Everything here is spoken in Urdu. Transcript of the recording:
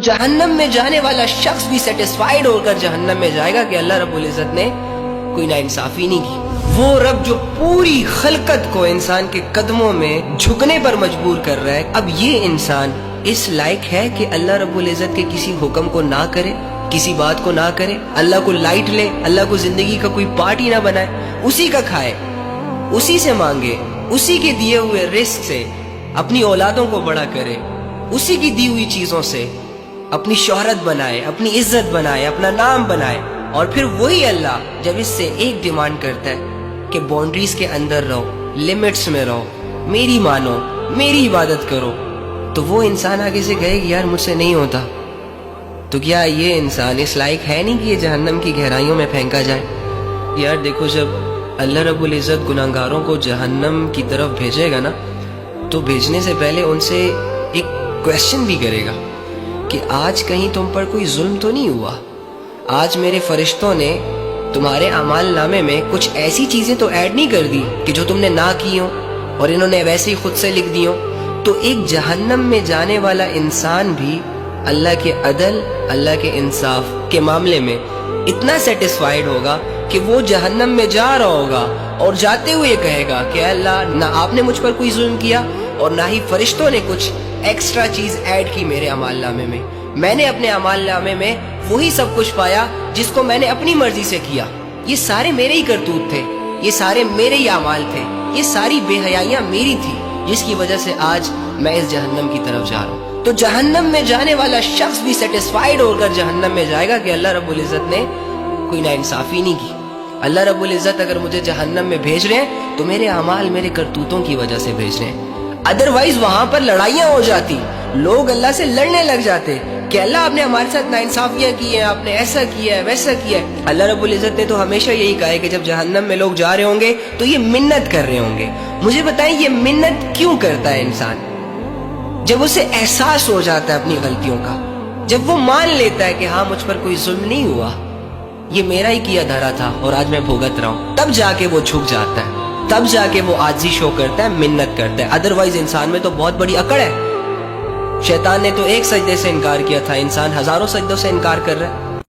جہنم میں جانے والا شخص بھی سیٹسفائیڈ ہو کر جہنم میں جائے گا کہ اللہ رب العزت نے کوئی ناانصافی نہیں کی۔ وہ رب جو پوری خلقت کو انسان کے قدموں میں جھکنے پر مجبور کر رہا ہے، اب یہ انسان اس لائق ہے کہ اللہ رب العزت کے کسی حکم کو نہ کرے، کسی بات کو نہ کرے، اللہ کو لائٹ لے، اللہ کو زندگی کا کوئی پارٹ ہی نہ بنائے، اسی کا کھائے، اسی سے مانگے، اسی کے دیے ہوئے رزق سے اپنی اولادوں کو بڑا کرے، اسی کی دی ہوئی چیزوں سے اپنی شہرت بنائے، اپنی عزت بنائے، اپنا نام بنائے، اور پھر وہی اللہ جب اس سے ایک ڈیمانڈ کرتا ہے کہ باؤنڈریز کے اندر رہو، لیمٹس میں رہو، میری مانو، میری عبادت کرو، تو وہ انسان آگے سے کہے کہ یار مجھ سے نہیں ہوتا۔ تو کیا یہ انسان اس لائق ہے نہیں کہ یہ جہنم کی گہرائیوں میں پھینکا جائے؟ یار دیکھو، جب اللہ رب العزت گناہگاروں کو جہنم کی طرف بھیجے گا نا، تو بھیجنے سے پہلے ان سے ایک کویسچن بھی کرے گا کہ آج کہیں تم پر کوئی ظلم تو نہیں ہوا؟ آج میرے فرشتوں نے تمہارے اعمال نامے میں کچھ ایسی چیزیں تو ایڈ نہیں کر دی کہ جو تم نے نہ کی ہوں اور انہوں نے ویسے ہی خود سے لکھ دی ہوں؟ تو ایک جہنم میں جانے والا انسان بھی اللہ کے عدل، اللہ کے انصاف کے معاملے میں اتنا سیٹسفائیڈ ہوگا کہ وہ جہنم میں جا رہا ہوگا اور جاتے ہوئے کہے گا کہ اللہ، نہ آپ نے مجھ پر کوئی ظلم کیا اور نہ ہی فرشتوں نے کچھ ایکسٹرا چیز ایڈ کی میرے اعمال نامے میں نے اپنے اعمال نامے میں وہی سب کچھ پایا جس کو میں نے اپنی مرضی سے کیا۔ یہ سارے میرے ہی کرتوت تھے، یہ سارے میرے ہی اعمال تھے، یہ ساری بے حیائیاں میری تھی، جس کی وجہ سے آج میں اس جہنم کی طرف جا رہا ہوں۔ تو جہنم میں جانے والا شخص بھی سیٹسفائیڈ ہو کر جہنم میں جائے گا کہ اللہ رب العزت نے کوئی ناانصافی نہیں کی۔ اللہ رب العزت اگر مجھے جہنم میں بھیج رہے ہیں تو میرے اعمال، میرے کرتوتوں کی وجہ سے بھیج رہے ہیں، ادروائز وہاں پر لڑائیاں ہو جاتی، لوگ اللہ سے لڑنے لگ جاتے کہ اللہ آپ نے ہمارے ساتھ ناانصافیاں کی ہیں، آپ نے ایسا کیا ہے، ویسا کیا ہے۔ اللہ رب العزت نے تو ہمیشہ یہی کہا ہے کہ جب جہنم میں لوگ جا رہے ہوں گے تو یہ منت کر رہے ہوں گے۔ مجھے بتائیں یہ منت کیوں کرتا ہے انسان؟ جب اسے احساس ہو جاتا ہے اپنی غلطیوں کا، جب وہ مان لیتا ہے کہ ہاں مجھ پر کوئی ظلم نہیں ہوا، یہ میرا ہی کیا دھرا تھا اور آج میں بھگت رہا ہوں، تب جا کے وہ جھک جاتا ہے، تب جا کے وہ عاجزی شو کرتا ہے، منت کرتا ہے۔ ادروائز انسان میں تو بہت بڑی اکڑ ہے۔ شیطان نے تو ایک سجدے سے انکار کیا تھا، انسان ہزاروں سجدوں سے انکار کر رہا ہے۔